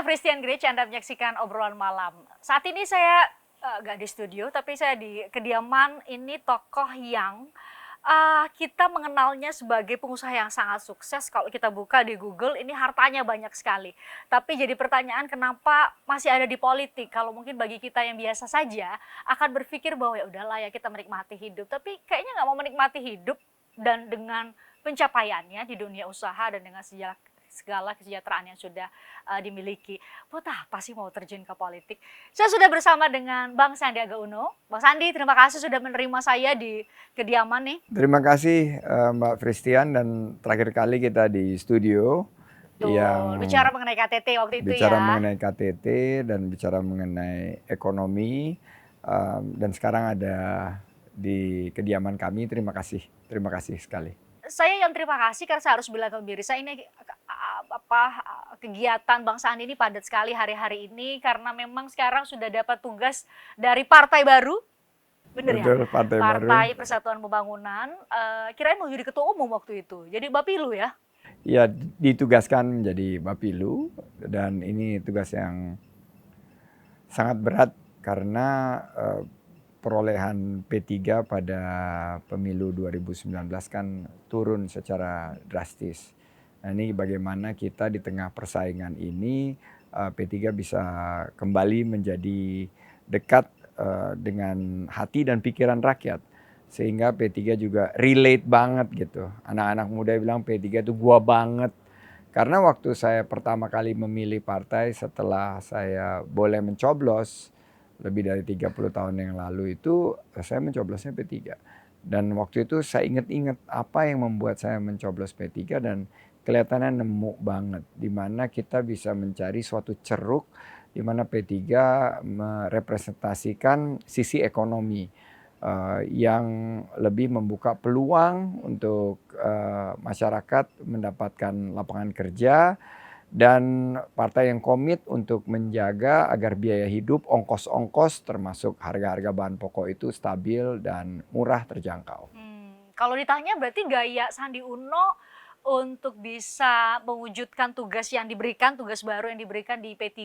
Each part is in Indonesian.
Fristian Grich, Anda menyaksikan obrolan malam. Saat ini saya nggak di studio, tapi saya di kediaman ini tokoh yang kita mengenalnya sebagai pengusaha yang sangat sukses. Kalau kita buka di Google, ini hartanya banyak sekali. Tapi jadi pertanyaan kenapa masih ada di politik? Kalau mungkin bagi kita yang biasa saja akan berpikir bahwa ya udahlah ya kita menikmati hidup. Tapi kayaknya nggak mau menikmati hidup dan dengan pencapaiannya di dunia usaha dan dengan segala kesejahteraan yang sudah dimiliki. Buat apa sih mau terjun ke politik? Saya sudah bersama dengan Bang Sandiaga Uno. Bang Sandi, terima kasih sudah menerima saya di kediaman nih. Terima kasih Mbak Fristian, dan terakhir kali kita di studio yang bicara mengenai KTT waktu itu bicara ya. mengenai KTT dan bicara mengenai ekonomi, dan sekarang ada di kediaman kami. Terima kasih sekali. Saya yang terima kasih karena saya harus bilang ke pemirsa ini kegiatan Bang Sandi ini padat sekali hari-hari ini karena memang sekarang sudah dapat tugas dari partai baru. Bener Betul, ya? partai baru. Partai Persatuan Pembangunan. Kirain mau jadi ketua umum waktu itu. Jadi Bapilu ya? Ya, ditugaskan menjadi Bapilu, dan ini tugas yang sangat berat karena perolehan P3 pada pemilu 2019 kan turun secara drastis. Nah, ini bagaimana kita di tengah persaingan ini P3 bisa kembali menjadi dekat dengan hati dan pikiran rakyat. Sehingga P3 juga relate banget gitu. Anak-anak muda bilang P3 itu gua banget. Karena waktu saya pertama kali memilih partai setelah saya boleh mencoblos, lebih dari 30 tahun yang lalu itu saya mencoblosnya P3. Dan waktu itu saya ingat-ingat apa yang membuat saya mencoblos P3, dan kelihatannya nemu banget di mana kita bisa mencari suatu ceruk di mana P3 merepresentasikan sisi ekonomi yang lebih membuka peluang untuk masyarakat mendapatkan lapangan kerja, dan partai yang komit untuk menjaga agar biaya hidup, ongkos-ongkos termasuk harga-harga bahan pokok itu stabil dan murah terjangkau. Kalau ditanya berarti gaya Sandi Uno untuk bisa mewujudkan tugas baru yang diberikan di P3,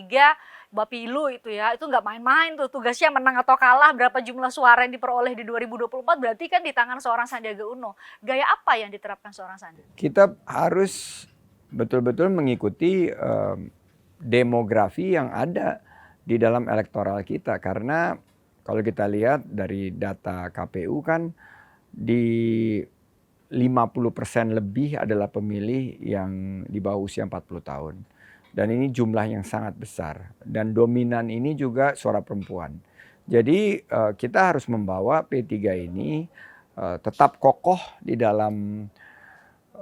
Bapilu itu ya, itu nggak main-main tuh tugasnya, menang atau kalah, berapa jumlah suara yang diperoleh di 2024 berarti kan di tangan seorang Sandiaga Uno. Gaya apa yang diterapkan seorang Sandi? Kita harus betul-betul mengikuti demografi yang ada di dalam elektoral kita, karena kalau kita lihat dari data KPU kan di 50% lebih adalah pemilih yang di bawah usia 40 tahun. Dan ini jumlah yang sangat besar. Dan dominan ini juga suara perempuan. Jadi kita harus membawa P3 ini tetap kokoh di dalam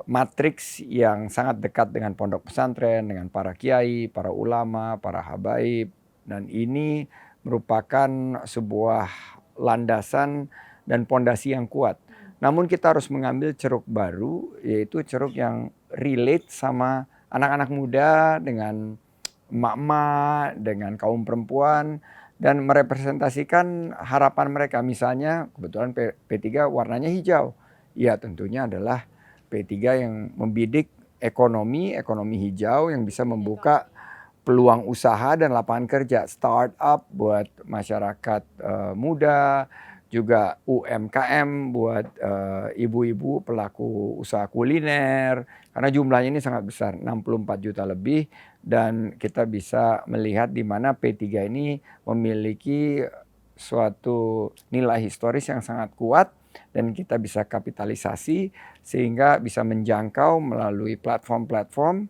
matriks yang sangat dekat dengan pondok pesantren, dengan para kiai, para ulama, para habaib. Dan ini merupakan sebuah landasan dan pondasi yang kuat. Namun kita harus mengambil ceruk baru, yaitu ceruk yang relate sama anak-anak muda, dengan emak-emak, dengan kaum perempuan, dan merepresentasikan harapan mereka. Misalnya kebetulan P3 warnanya hijau. Ya, tentunya adalah P3 yang membidik ekonomi hijau yang bisa membuka peluang usaha dan lapangan kerja, startup buat masyarakat muda, juga UMKM buat ibu-ibu pelaku usaha kuliner, karena jumlahnya ini sangat besar, 64 juta lebih, dan kita bisa melihat di mana P3 ini memiliki suatu nilai historis yang sangat kuat, dan kita bisa kapitalisasi sehingga bisa menjangkau melalui platform-platform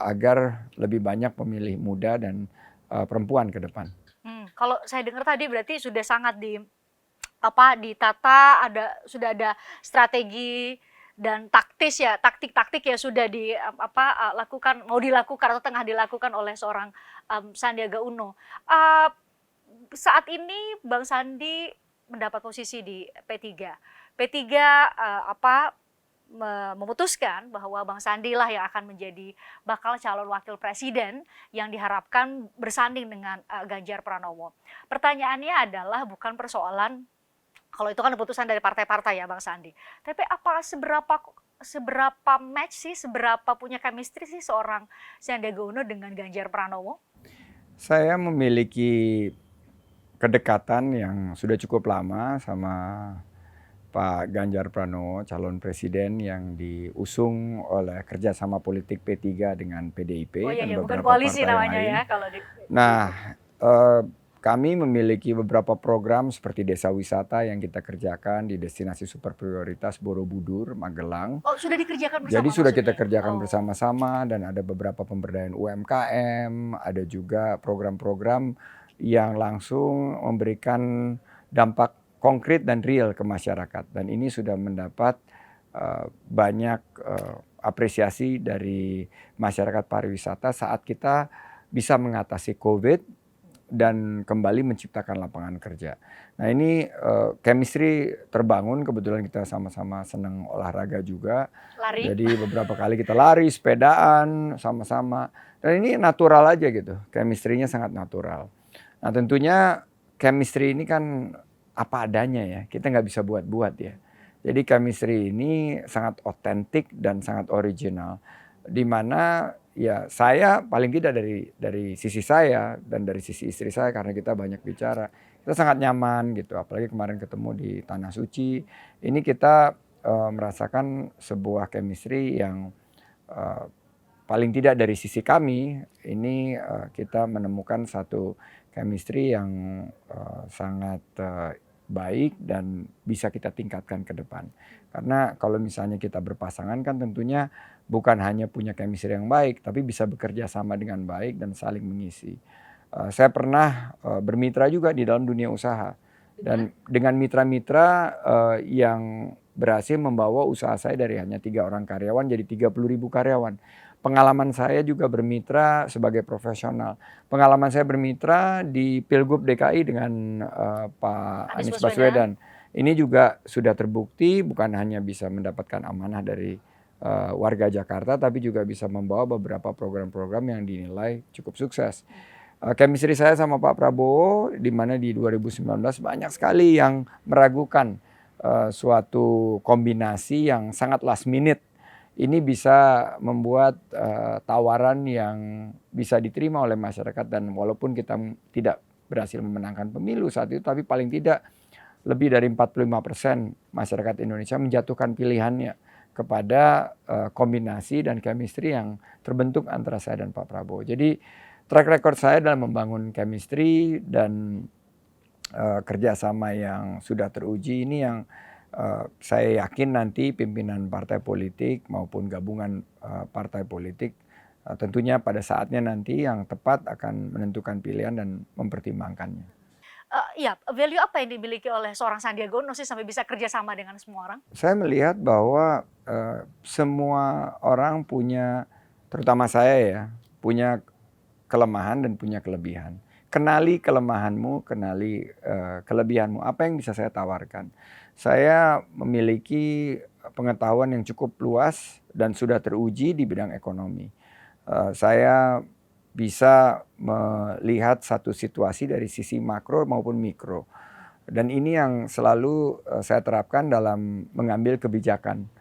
agar lebih banyak pemilih muda dan perempuan ke depan. Kalau saya dengar tadi berarti sudah sangat ditata, sudah ada strategi dan taktik-taktik ya sudah mau dilakukan atau tengah dilakukan oleh seorang Sandiaga Uno. Saat ini Bang Sandi mendapat posisi di P3. P3 memutuskan bahwa Bang Sandi lah yang akan menjadi bakal calon wakil presiden yang diharapkan bersanding dengan Ganjar Pranowo. Pertanyaannya adalah bukan persoalan, kalau itu kan keputusan dari partai-partai ya Bang Sandi, tapi apa seberapa match sih, seberapa punya chemistry sih seorang Sandiaga Uno dengan Ganjar Pranowo? Saya memiliki kedekatan yang sudah cukup lama sama Pak Ganjar Pranowo, calon presiden yang diusung oleh kerjasama politik P3 dengan Oh PDIP iya dan ya, bukan beberapa koalisi partai namanya lain. ya kalau di Nah, eh, kami memiliki beberapa program seperti desa wisata yang kita kerjakan di destinasi super prioritas Borobudur, Magelang. Oh, sudah dikerjakan Jadi bersama sudah kita maksudnya? kerjakan Oh, bersama-sama dan ada beberapa pemberdayaan UMKM, ada juga program-program yang langsung memberikan dampak konkret dan real ke masyarakat. Dan ini sudah mendapat banyak apresiasi dari masyarakat pariwisata saat kita bisa mengatasi COVID dan kembali menciptakan lapangan kerja. Nah ini chemistry terbangun, kebetulan kita sama-sama senang olahraga juga. lari. Jadi beberapa kali kita lari, sepedaan sama-sama. Dan ini natural aja gitu, chemistry-nya sangat natural. Nah tentunya chemistry ini kan apa adanya ya, kita nggak bisa buat-buat ya. Jadi chemistry ini sangat otentik dan sangat original. Di mana ya saya paling tidak dari sisi saya dan dari sisi istri saya karena kita banyak bicara, kita sangat nyaman gitu. Apalagi kemarin ketemu di Tanah Suci, ini kita merasakan sebuah chemistry yang paling tidak dari sisi kami ini kita menemukan satu chemistry yang sangat baik dan bisa kita tingkatkan ke depan. Karena kalau misalnya kita berpasangan kan tentunya bukan hanya punya chemistry yang baik, tapi bisa bekerja sama dengan baik dan saling mengisi. Saya pernah bermitra juga di dalam dunia usaha. Dan dengan mitra-mitra yang berhasil membawa usaha saya dari hanya 3 orang karyawan jadi 30.000 karyawan. Pengalaman saya juga bermitra sebagai profesional. Pengalaman saya bermitra di Pilgub DKI dengan Pak Anies Baswedan. Ini juga sudah terbukti bukan hanya bisa mendapatkan amanah dari warga Jakarta, tapi juga bisa membawa beberapa program-program yang dinilai cukup sukses. Chemistry saya sama Pak Prabowo, di mana di 2019 banyak sekali yang meragukan suatu kombinasi yang sangat last minute. Ini bisa membuat tawaran yang bisa diterima oleh masyarakat dan walaupun kita tidak berhasil memenangkan pemilu saat itu, tapi paling tidak lebih dari 45% masyarakat Indonesia menjatuhkan pilihannya kepada kombinasi dan chemistry yang terbentuk antara saya dan Pak Prabowo. Jadi track record saya dalam membangun chemistry dan kerjasama yang sudah teruji ini yang saya yakin nanti pimpinan partai politik maupun gabungan partai politik tentunya pada saatnya nanti yang tepat akan menentukan pilihan dan mempertimbangkannya. Iya, value apa yang dimiliki oleh seorang Sandiaga Uno sih sampai bisa kerjasama dengan semua orang? Saya melihat bahwa semua orang punya, terutama saya ya, punya kelemahan dan punya kelebihan. Kenali kelemahanmu, kenali kelebihanmu. Apa yang bisa saya tawarkan? Saya memiliki pengetahuan yang cukup luas dan sudah teruji di bidang ekonomi. Saya bisa melihat satu situasi dari sisi makro maupun mikro. Dan ini yang selalu saya terapkan dalam mengambil kebijakan.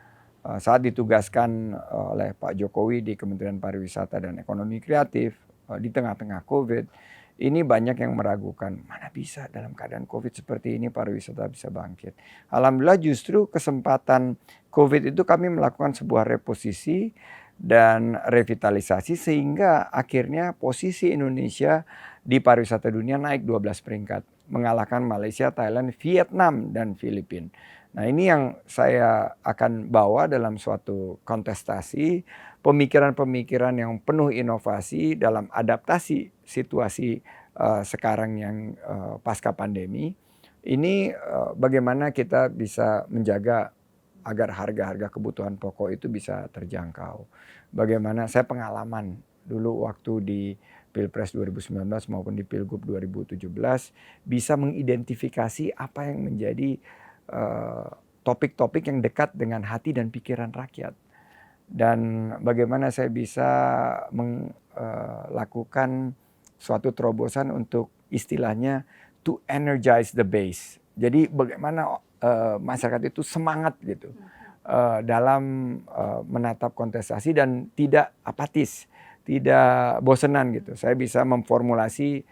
Saat ditugaskan oleh Pak Jokowi di Kementerian Pariwisata dan Ekonomi Kreatif di tengah-tengah COVID, ini banyak yang meragukan, mana bisa dalam keadaan COVID seperti ini pariwisata bisa bangkit. Alhamdulillah justru kesempatan COVID itu kami melakukan sebuah reposisi dan revitalisasi sehingga akhirnya posisi Indonesia di pariwisata dunia naik 12 peringkat. Mengalahkan Malaysia, Thailand, Vietnam, dan Filipina. Nah ini yang saya akan bawa dalam suatu kontestasi, pemikiran-pemikiran yang penuh inovasi dalam adaptasi situasi sekarang yang pasca pandemi. Ini bagaimana kita bisa menjaga agar harga-harga kebutuhan pokok itu bisa terjangkau. Bagaimana saya pengalaman dulu waktu di Pilpres 2019 maupun di Pilgub 2017 bisa mengidentifikasi apa yang menjadi topik-topik yang dekat dengan hati dan pikiran rakyat. Dan bagaimana saya bisa melakukan suatu terobosan untuk istilahnya to energize the base. Jadi bagaimana masyarakat itu semangat gitu. dalam menatap kontestasi dan tidak apatis, tidak bosenan gitu. Saya bisa memformulasi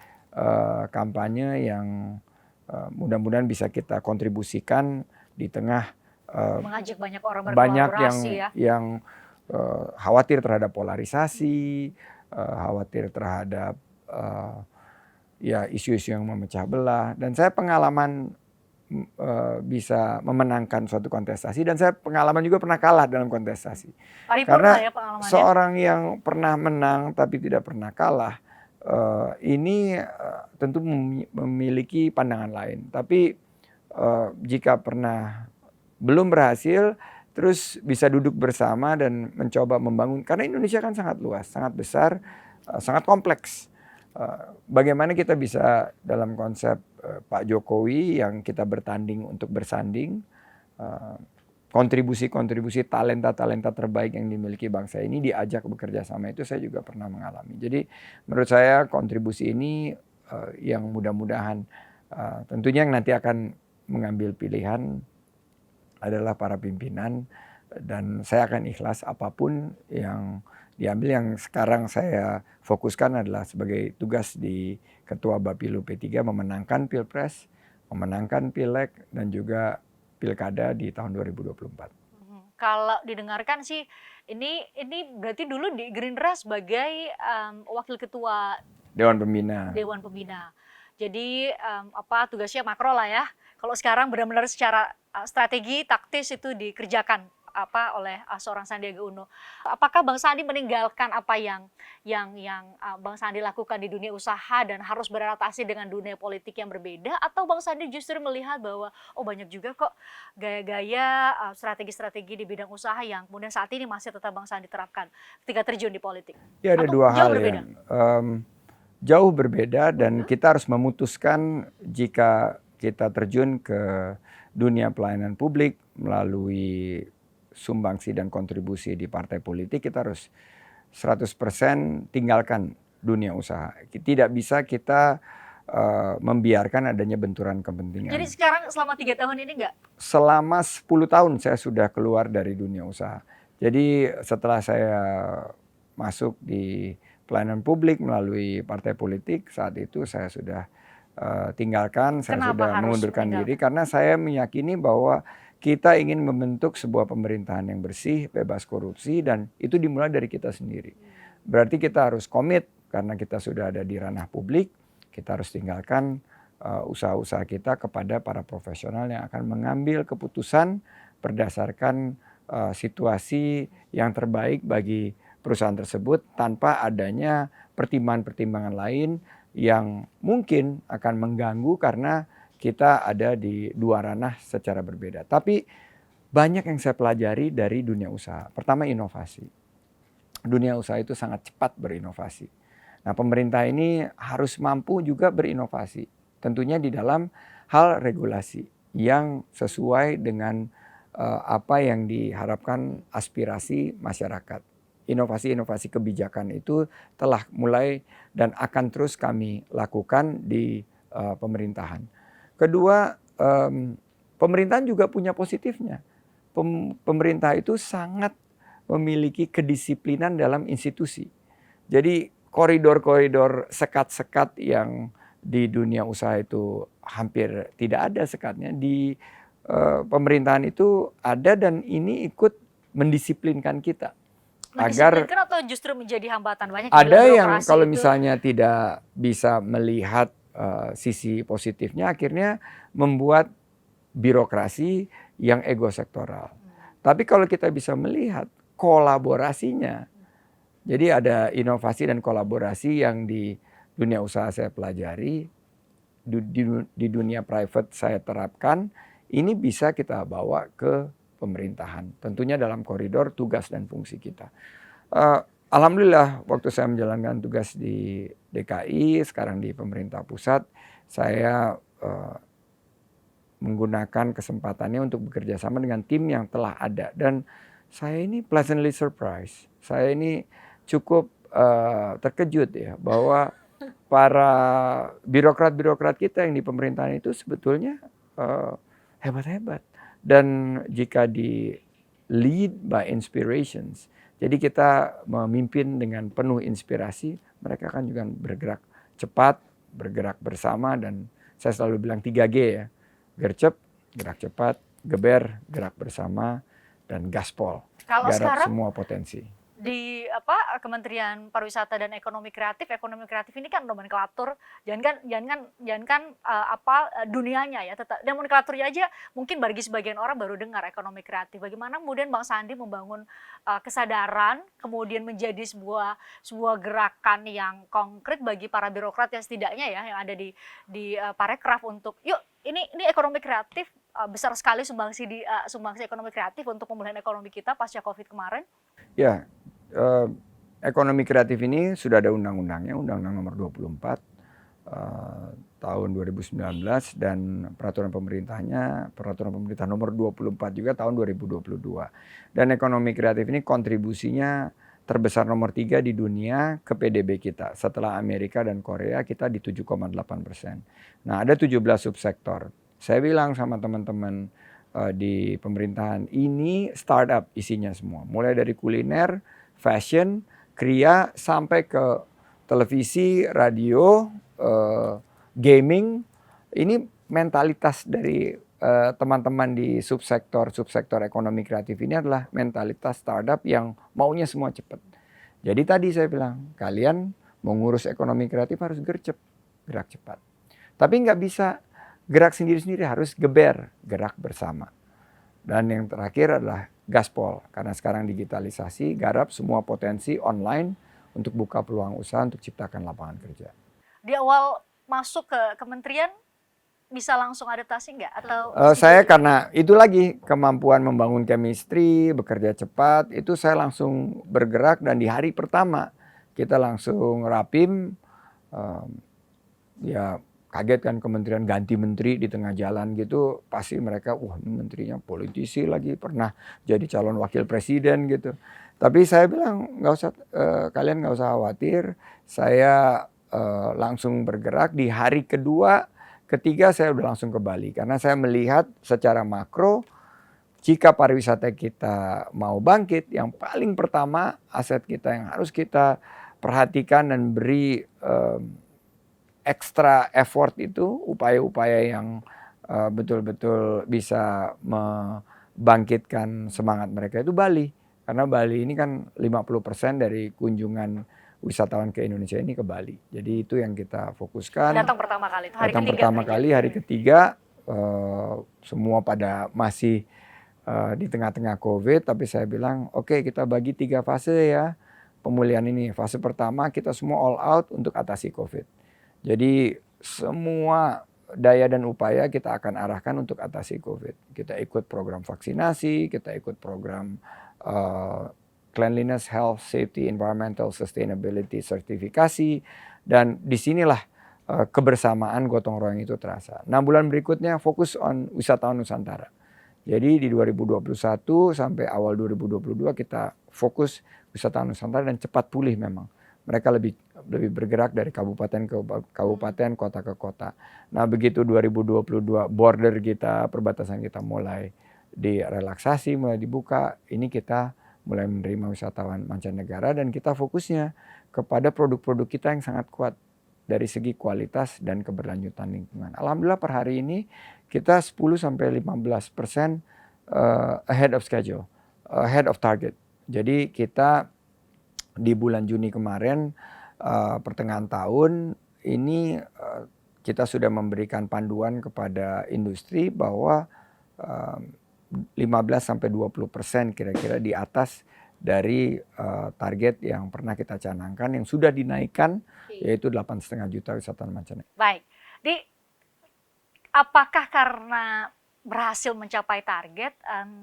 kampanye yang mudah-mudahan bisa kita kontribusikan di tengah Mengajak banyak orang banyak berkolaborasi ya. yang khawatir terhadap polarisasi, khawatir terhadap ya isu-isu yang memecah belah. Dan saya pengalaman bisa memenangkan suatu kontestasi dan saya pengalaman juga pernah kalah dalam kontestasi. Paripurna Karena ya pengalamannya. seorang yang pernah menang tapi tidak pernah kalah ini tentu memiliki pandangan lain. Tapi jika pernah belum berhasil, terus bisa duduk bersama dan mencoba membangun. Karena Indonesia kan sangat luas, sangat besar, sangat kompleks. Bagaimana kita bisa dalam konsep Pak Jokowi yang kita bertanding untuk bersanding, kontribusi-kontribusi talenta-talenta terbaik yang dimiliki bangsa ini diajak bekerja sama, itu saya juga pernah mengalami. Jadi menurut saya kontribusi ini yang mudah-mudahan tentunya yang nanti akan mengambil pilihan adalah para pimpinan, dan saya akan ikhlas apapun yang diambil. Yang sekarang saya fokuskan adalah sebagai tugas di Ketua Bapilu P3 memenangkan Pilpres, memenangkan Pileg, dan juga Pilkada di tahun 2024. Kalau didengarkan sih ini berarti dulu di Gerindra sebagai wakil ketua Dewan Pembina. Jadi tugasnya makro lah ya. Kalau sekarang benar-benar secara strategi taktis itu dikerjakan oleh seorang Sandiaga Uno. Apakah Bang Sandi meninggalkan apa yang Bang Sandi lakukan di dunia usaha dan harus beradaptasi dengan dunia politik yang berbeda, atau Bang Sandi justru melihat bahwa banyak juga kok gaya-gaya strategi-strategi di bidang usaha yang kemudian saat ini masih tetap Bang Sandi terapkan ketika terjun di politik? Ya ada Atau dua hal berbeda? yang jauh berbeda, dan kita harus memutuskan jika kita terjun ke dunia pelayanan publik melalui sumbangsi dan kontribusi di partai politik, kita harus 100% tinggalkan dunia usaha. Tidak bisa kita membiarkan adanya benturan kepentingan. Jadi sekarang selama 3 tahun ini enggak? Selama 10 tahun saya sudah keluar dari dunia usaha. Jadi setelah saya masuk di pelayanan publik melalui partai politik, saat itu saya sudah tinggalkan, saya sudah mengundurkan diri karena saya meyakini bahwa kita ingin membentuk sebuah pemerintahan yang bersih, bebas korupsi, dan itu dimulai dari kita sendiri. Berarti kita harus komit karena kita sudah ada di ranah publik, kita harus tinggalkan usaha-usaha kita kepada para profesional yang akan mengambil keputusan berdasarkan situasi yang terbaik bagi perusahaan tersebut tanpa adanya pertimbangan-pertimbangan lain yang mungkin akan mengganggu karena kita ada di dua ranah secara berbeda. Tapi banyak yang saya pelajari dari dunia usaha. Pertama, inovasi. Dunia usaha itu sangat cepat berinovasi. Nah, pemerintah ini harus mampu juga berinovasi. Tentunya di dalam hal regulasi yang sesuai dengan apa yang diharapkan aspirasi masyarakat. Inovasi-inovasi kebijakan itu telah mulai dan akan terus kami lakukan di pemerintahan. Kedua, pemerintahan juga punya positifnya. Pemerintah itu sangat memiliki kedisiplinan dalam institusi. Jadi koridor-koridor sekat-sekat yang di dunia usaha itu hampir tidak ada sekatnya. Di pemerintahan itu ada, dan ini ikut mendisiplinkan kita. Agar atau justru menjadi hambatan? Banyak ada yang kalau misalnya tidak bisa melihat sisi positifnya, akhirnya membuat birokrasi yang ego sektoral. Tapi kalau kita bisa melihat kolaborasinya, jadi ada inovasi dan kolaborasi yang di dunia usaha saya pelajari, di dunia private saya terapkan, ini bisa kita bawa ke pemerintahan. Tentunya dalam koridor tugas dan fungsi kita. Alhamdulillah waktu saya menjalankan tugas di DKI, sekarang di pemerintah pusat, saya menggunakan kesempatannya untuk bekerja sama dengan tim yang telah ada. Dan saya ini pleasantly surprised. Saya ini cukup terkejut ya bahwa para birokrat-birokrat kita yang di pemerintahan itu sebetulnya hebat-hebat. Dan jika dilihat lead by inspirations. Jadi kita memimpin dengan penuh inspirasi, mereka kan juga bergerak cepat, bergerak bersama, dan saya selalu bilang 3G ya. Gercep, gerak cepat, geber, gerak bersama, dan gaspol. Kalau Garap sekarang semua potensi. di Kementerian Pariwisata dan Ekonomi Kreatif ini kan nomenklatur, jangankan dunianya ya, tetap nomenklaturnya aja mungkin bagi sebagian orang baru dengar ekonomi kreatif. Bagaimana kemudian Bang Sandi membangun kesadaran, kemudian menjadi sebuah gerakan yang konkret bagi para birokrat yang setidaknya ya yang ada di Parekraf untuk yuk ini ekonomi kreatif, besar sekali sumbangsi ekonomi kreatif untuk pemulihan ekonomi kita pasca Covid kemarin. Ya, ekonomi kreatif ini sudah ada undang-undangnya, Undang-Undang Nomor 24 tahun 2019, dan peraturan pemerintah Nomor 24 juga tahun 2022. Dan ekonomi kreatif ini kontribusinya terbesar nomor 3 di dunia ke PDB kita. Setelah Amerika dan Korea, kita di 7,8%. Nah, ada 17 subsektor. Saya bilang sama teman-teman di pemerintahan, ini startup isinya semua. Mulai dari kuliner, fashion, kria, sampai ke televisi, radio, gaming. Ini mentalitas dari teman-teman di subsektor ekonomi kreatif ini adalah mentalitas startup yang maunya semua cepat. Jadi tadi saya bilang, kalian mau ngurus ekonomi kreatif harus gercep, gerak cepat. Tapi nggak bisa gerak sendiri-sendiri, harus geber, gerak bersama. Dan yang terakhir adalah gaspol, karena sekarang digitalisasi, garap semua potensi online untuk buka peluang usaha, untuk ciptakan lapangan kerja. Di awal masuk ke kementerian bisa langsung adaptasi nggak? Atau saya karena itu lagi kemampuan membangun chemistry, bekerja cepat, itu saya langsung bergerak, dan di hari pertama kita langsung rapim. Ya kaget kan, kementerian ganti menteri di tengah jalan gitu, pasti mereka wah ini menterinya politisi lagi, pernah jadi calon wakil presiden gitu. Tapi saya bilang nggak usah, kalian nggak usah khawatir, saya langsung bergerak. Di hari kedua, ketiga saya udah langsung ke Bali, karena saya melihat secara makro jika pariwisata kita mau bangkit, yang paling pertama aset kita yang harus kita perhatikan dan beri extra effort itu, upaya-upaya yang betul-betul bisa membangkitkan semangat mereka, itu Bali. Karena Bali ini kan 50% dari kunjungan wisatawan ke Indonesia ini ke Bali. Jadi itu yang kita fokuskan. Datang pertama kali, hari ketiga, semua pada masih di tengah-tengah COVID, tapi saya bilang oke, kita bagi 3 fase ya pemulihan ini. Fase pertama kita semua all out untuk atasi COVID. Jadi semua daya dan upaya kita akan arahkan untuk atasi COVID. Kita ikut program vaksinasi, kita ikut program cleanliness, health, safety, environmental, sustainability, sertifikasi, dan disinilah kebersamaan gotong royong itu terasa. 6 bulan berikutnya fokus on wisatawan Nusantara. Jadi di 2021 sampai awal 2022 kita fokus wisatawan Nusantara, dan cepat pulih memang. Mereka lebih bergerak dari kabupaten ke kabupaten, kota ke kota. Nah begitu 2022 border kita, perbatasan kita mulai direlaksasi, mulai dibuka, ini kita mulai menerima wisatawan mancanegara, dan kita fokusnya kepada produk-produk kita yang sangat kuat dari segi kualitas dan keberlanjutan lingkungan. Alhamdulillah per hari ini kita 10-15% ahead of schedule, ahead of target. Jadi kita di bulan Juni kemarin, pertengahan tahun ini, kita sudah memberikan panduan kepada industri bahwa 15-20% kira-kira di atas dari target yang pernah kita canangkan, yang sudah dinaikkan, yaitu 8,5 juta wisatawan mancanegara. Baik, apakah karena berhasil mencapai target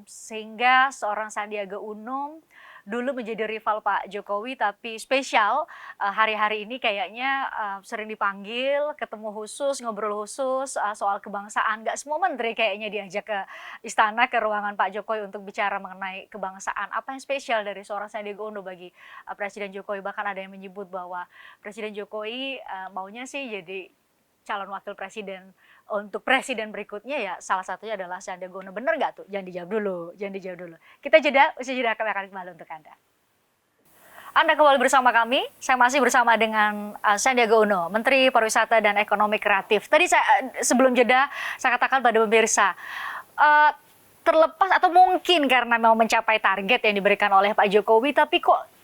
sehingga seorang Sandiaga Uno dulu menjadi rival Pak Jokowi, tapi spesial hari-hari ini kayaknya sering dipanggil, ketemu khusus, ngobrol khusus soal kebangsaan. Gak semua menteri kayaknya diajak ke istana, ke ruangan Pak Jokowi untuk bicara mengenai kebangsaan. Apa yang spesial dari seorang Sandiaga Uno bagi Presiden Jokowi? Bahkan ada yang menyebut bahwa Presiden Jokowi maunya sih jadi calon wakil presiden untuk presiden berikutnya ya salah satunya adalah Sandiaga Uno. Bener nggak tuh? Jangan dijawab dulu. Kita jeda, usaha jeda kami akan kembali untuk Anda. Anda kembali bersama kami, saya masih bersama dengan Sandiaga Uno, Menteri Pariwisata dan Ekonomi Kreatif. Tadi sebelum jeda saya katakan pada pemirsa, terlepas atau mungkin karena mau mencapai target yang diberikan oleh Pak Jokowi, tapi kok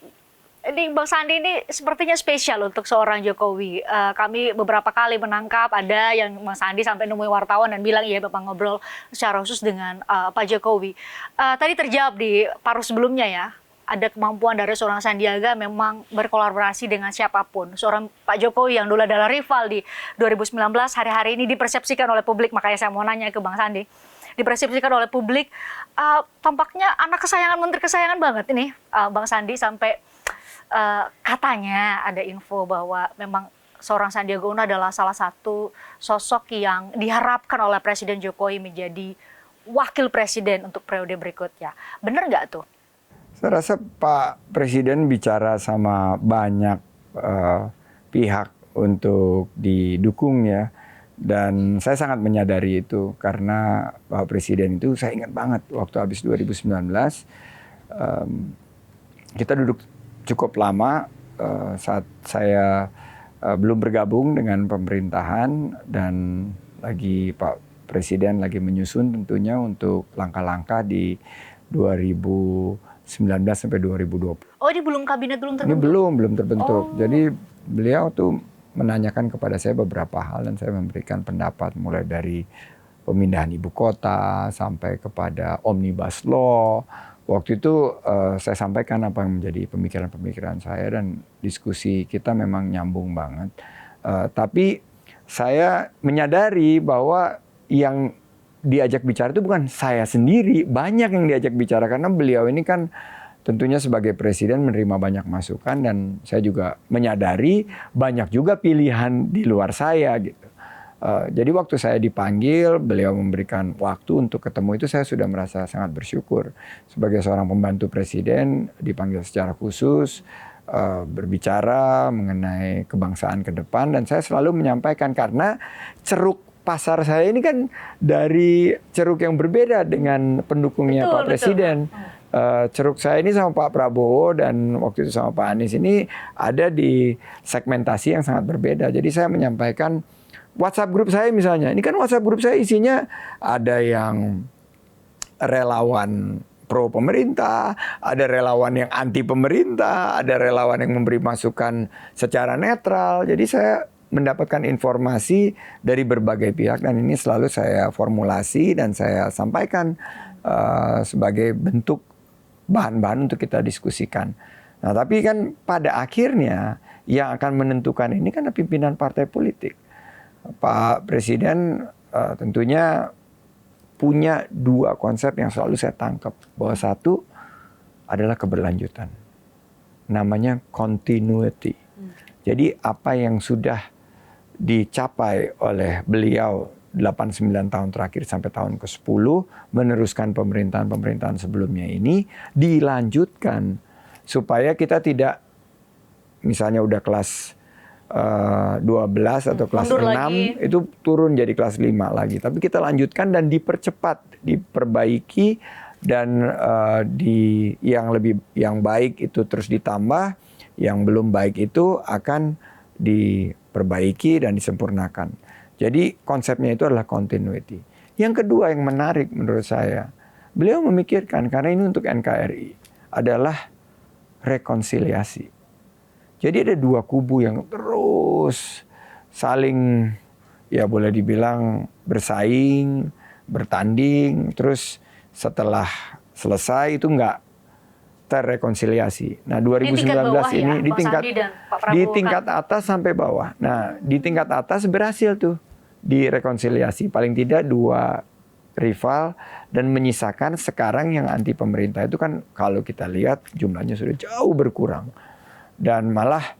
ini Bang Sandi ini sepertinya spesial untuk seorang Jokowi. Kami beberapa kali menangkap ada yang Bang Sandi sampai nemuin wartawan dan bilang iya Bapak ngobrol secara khusus dengan Pak Jokowi. Tadi terjawab di paruh sebelumnya ya, ada kemampuan dari seorang Sandiaga memang berkolaborasi dengan siapapun. Seorang Pak Jokowi yang dulu adalah rival di 2019, hari-hari ini dipersepsikan oleh publik, makanya saya mau nanya ke Bang Sandi. Dipersepsikan oleh publik, tampaknya anak kesayangan, menteri kesayangan banget ini Bang Sandi, sampai katanya ada info bahwa memang seorang Sandiaga Uno adalah salah satu sosok yang diharapkan oleh Presiden Jokowi menjadi wakil presiden untuk periode berikutnya. Benar nggak tuh? Saya rasa Pak Presiden bicara sama banyak pihak untuk didukung ya. Dan saya sangat menyadari itu karena Pak Presiden itu saya ingat banget waktu habis 2019 kita duduk cukup lama saat saya belum bergabung dengan pemerintahan dan lagi Pak Presiden lagi menyusun tentunya untuk langkah-langkah di 2019 sampai 2020. Oh, ini belum kabinet, belum terbentuk? Ini belum terbentuk. Oh. Jadi beliau tuh menanyakan kepada saya beberapa hal dan saya memberikan pendapat mulai dari pemindahan ibu kota sampai kepada Omnibus Law. Waktu itu saya sampaikan apa yang menjadi pemikiran-pemikiran saya dan diskusi kita memang nyambung banget. Tapi saya menyadari bahwa yang diajak bicara itu bukan saya sendiri, banyak yang diajak bicara karena beliau ini kan tentunya sebagai presiden menerima banyak masukan dan saya juga menyadari banyak juga pilihan di luar saya gitu. Jadi waktu saya dipanggil, beliau memberikan waktu untuk ketemu itu saya sudah merasa sangat bersyukur. Sebagai seorang pembantu presiden dipanggil secara khusus, berbicara mengenai kebangsaan ke depan dan saya selalu menyampaikan karena ceruk pasar saya ini kan dari ceruk yang berbeda dengan pendukungnya Pak Presiden. Ceruk saya ini sama Pak Prabowo dan waktu itu sama Pak Anies ini ada di segmentasi yang sangat berbeda. Jadi saya menyampaikan WhatsApp grup saya misalnya. Ini kan WhatsApp grup saya isinya ada yang relawan pro pemerintah, ada relawan yang anti pemerintah, ada relawan yang memberi masukan secara netral. Jadi saya mendapatkan informasi dari berbagai pihak dan ini selalu saya formulasi dan saya sampaikan sebagai bentuk bahan-bahan untuk kita diskusikan. Nah, tapi kan pada akhirnya yang akan menentukan ini kan pimpinan partai politik. Pak Presiden tentunya punya dua konsep yang selalu saya tangkap. Bahwa satu adalah keberlanjutan. Namanya continuity. Jadi apa yang sudah dicapai oleh beliau 8-9 tahun terakhir sampai tahun ke-10 meneruskan pemerintahan-pemerintahan sebelumnya ini dilanjutkan supaya kita tidak misalnya udah kelas 12 atau kelas 6 lagi. Itu turun jadi kelas 5 lagi tapi kita lanjutkan dan dipercepat, diperbaiki dan yang baik itu terus ditambah, yang belum baik itu akan diperbaiki dan disempurnakan. Jadi konsepnya itu adalah continuity. Yang kedua yang menarik menurut saya, beliau memikirkan karena ini untuk NKRI adalah rekonsiliasi. Jadi ada dua kubu yang terus saling ya boleh dibilang bersaing, bertanding, terus setelah selesai itu enggak terrekonsiliasi. Nah, 2019 ini di tingkat atas sampai bawah. Nah, di tingkat atas berhasil tuh direkonsiliasi. Paling tidak dua rival dan menyisakan sekarang yang anti pemerintah itu kan kalau kita lihat jumlahnya sudah jauh berkurang. Dan malah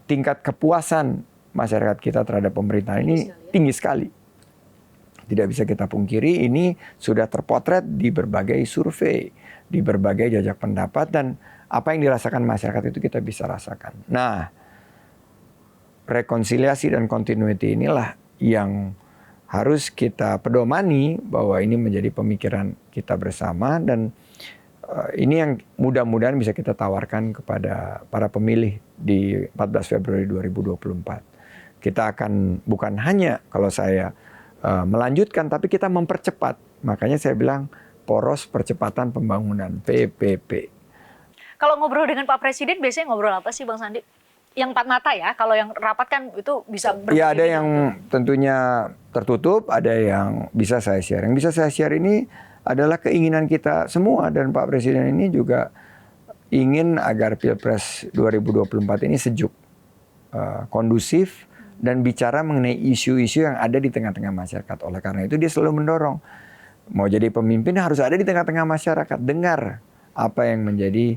tingkat kepuasan masyarakat kita terhadap pemerintah ini tinggi sekali. Tidak bisa kita pungkiri ini sudah terpotret di berbagai survei, di berbagai jajak pendapat dan apa yang dirasakan masyarakat itu kita bisa rasakan. Nah, rekonsiliasi dan continuity inilah yang harus kita pedomani bahwa ini menjadi pemikiran kita bersama, dan ini yang mudah-mudahan bisa kita tawarkan kepada para pemilih di 14 Februari 2024. Kita akan bukan hanya kalau saya melanjutkan, tapi kita mempercepat. Makanya saya bilang poros percepatan pembangunan, PPP. Kalau ngobrol dengan Pak Presiden biasanya ngobrol apa sih Bang Sandi? Yang empat mata ya, kalau yang rapat kan itu bisa Ya, ada yang tentunya tertutup, ada yang bisa saya share. Yang bisa saya share ini adalah keinginan kita semua, dan Pak Presiden ini juga ingin agar Pilpres 2024 ini sejuk, kondusif, dan bicara mengenai isu-isu yang ada di tengah-tengah masyarakat. Oleh karena itu dia selalu mendorong, mau jadi pemimpin harus ada di tengah-tengah masyarakat, dengar apa yang menjadi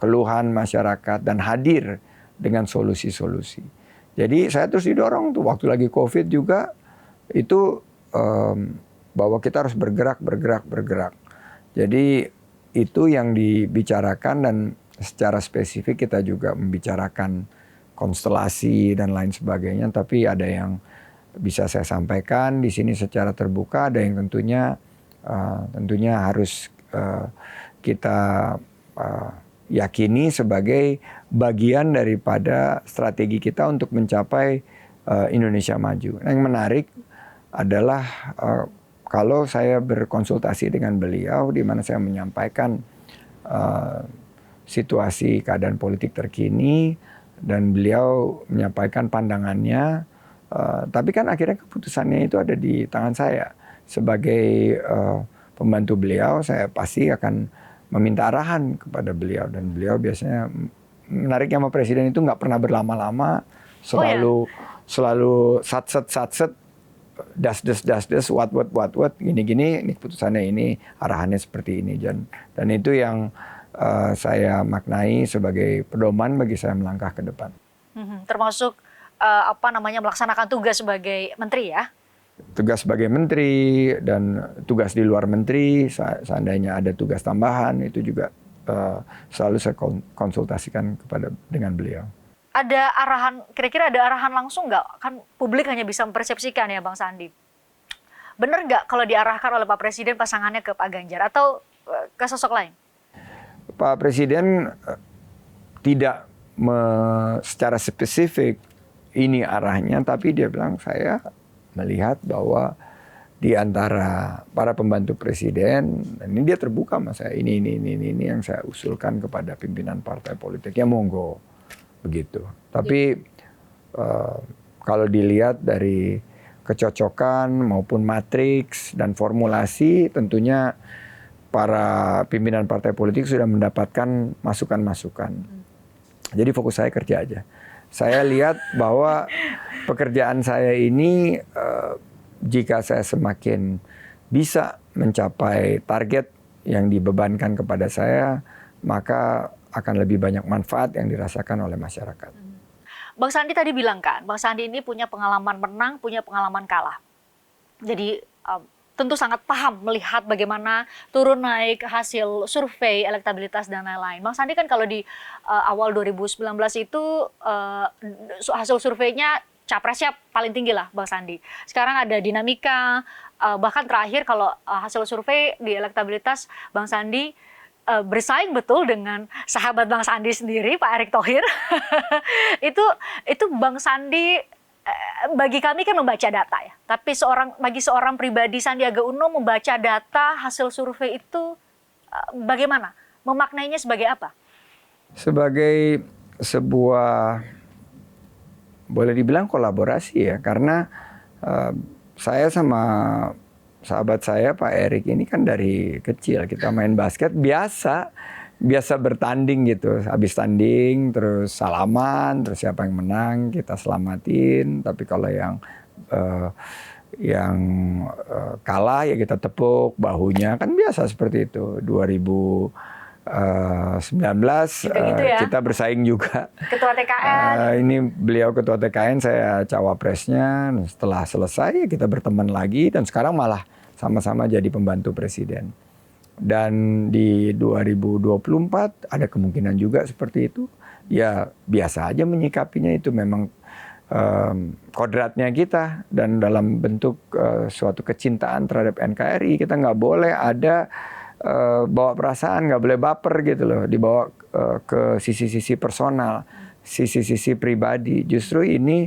keluhan masyarakat dan hadir dengan solusi-solusi. Jadi saya terus didorong tuh waktu lagi COVID juga itu bahwa kita harus bergerak. Jadi itu yang dibicarakan, dan secara spesifik kita juga membicarakan konstelasi dan lain sebagainya. Tapi ada yang bisa saya sampaikan di sini secara terbuka, ada yang tentunya harus kita yakini sebagai bagian daripada strategi kita untuk mencapai Indonesia maju. Yang menarik adalah kalau saya berkonsultasi dengan beliau, di mana saya menyampaikan situasi keadaan politik terkini, dan beliau menyampaikan pandangannya, tapi kan akhirnya keputusannya itu ada di tangan saya. Sebagai pembantu beliau, saya pasti akan meminta arahan kepada beliau, dan beliau biasanya menariknya sama presiden itu nggak pernah berlama-lama, selalu satset, das, what, gini, ini keputusannya ini, arahannya seperti ini, dan itu yang saya maknai sebagai pedoman bagi saya melangkah ke depan. Termasuk melaksanakan tugas sebagai menteri ya? Tugas sebagai menteri dan tugas di luar menteri, seandainya ada tugas tambahan itu juga selalu saya konsultasikan dengan beliau. Ada arahan, kira-kira ada arahan langsung nggak? Kan publik hanya bisa mempersepsikan ya Bang Sandi. Benar nggak kalau diarahkan oleh Pak Presiden pasangannya ke Pak Ganjar atau ke sosok lain? Pak Presiden tidak secara spesifik ini arahnya, tapi dia bilang saya melihat bahwa di antara para pembantu presiden, dan ini dia terbuka sama saya, ini yang saya usulkan kepada pimpinan partai politik, ya monggo begitu. Tapi kalau dilihat dari kecocokan maupun matriks dan formulasi, tentunya para pimpinan partai politik sudah mendapatkan masukan-masukan. Jadi fokus saya kerja aja. Saya lihat bahwa pekerjaan saya ini, jika saya semakin bisa mencapai target yang dibebankan kepada saya, maka akan lebih banyak manfaat yang dirasakan oleh masyarakat. Bang Sandi tadi bilang kan, Bang Sandi ini punya pengalaman menang, punya pengalaman kalah. Jadi tentu sangat paham melihat bagaimana turun naik hasil survei, elektabilitas dan lain-lain. Bang Sandi kan kalau di awal 2019 itu hasil surveinya capresnya paling tinggi lah Bang Sandi. Sekarang ada dinamika, bahkan terakhir kalau hasil survei di elektabilitas Bang Sandi bersaing betul dengan sahabat Bang Sandi sendiri, Pak Erick Thohir. itu Bang Sandi bagi kami kan membaca data ya. Tapi bagi seorang pribadi Sandiaga Uno membaca data hasil survei itu bagaimana? Memaknainya sebagai apa? Sebagai sebuah, boleh dibilang kolaborasi ya, karena saya sama sahabat saya Pak Erick ini kan dari kecil kita main basket biasa bertanding gitu. Habis tanding terus salaman, terus siapa yang menang kita selamatin. Tapi kalau yang kalah ya kita tepuk bahunya, kan biasa seperti itu. 2019 gitu ya? Kita bersaing juga. Ketua TKN. Ini beliau ketua TKN, saya cawapresnya. Setelah selesai kita berteman lagi, dan sekarang malah sama-sama jadi pembantu presiden. Dan di 2024 ada kemungkinan juga seperti itu. Ya biasa aja menyikapinya, itu memang kodratnya kita dan dalam bentuk suatu kecintaan terhadap NKRI. Kita nggak boleh ada bawa perasaan, nggak boleh baper gitu loh, dibawa ke sisi-sisi personal, sisi-sisi pribadi. Justru ini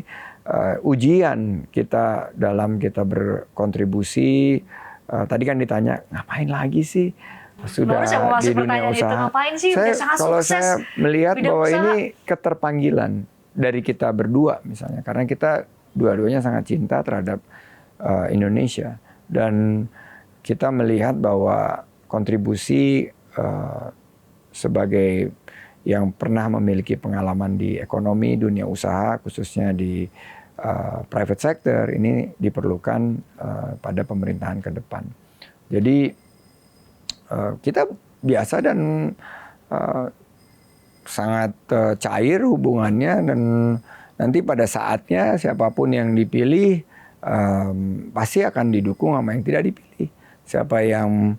ujian kita dalam kita berkontribusi. Tadi kan ditanya, ngapain lagi sih? Sudah di dunia usaha. Ngapain sih? Kalau saya melihat bahwa usaha. ini keterpanggilan dari kita berdua misalnya, karena kita dua-duanya sangat cinta terhadap Indonesia, dan kita melihat bahwa kontribusi sebagai yang pernah memiliki pengalaman di ekonomi dunia usaha, khususnya di private sector, ini diperlukan pada pemerintahan ke depan. Jadi kita biasa dan sangat cair hubungannya, dan nanti pada saatnya siapapun yang dipilih pasti akan didukung sama yang tidak dipilih. Siapa yang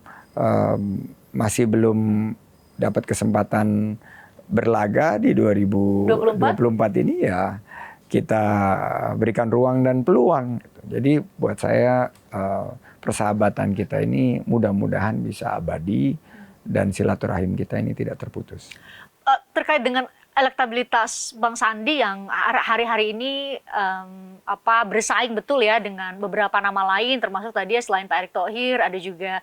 masih belum dapat kesempatan berlaga di 2024 ini, ya kita berikan ruang dan peluang. Jadi buat saya persahabatan kita ini mudah-mudahan bisa abadi dan silaturahim kita ini tidak terputus. Terkait dengan elektabilitas Bang Sandi yang hari-hari ini bersaing betul ya dengan beberapa nama lain, termasuk tadi selain Pak Erick Thohir ada juga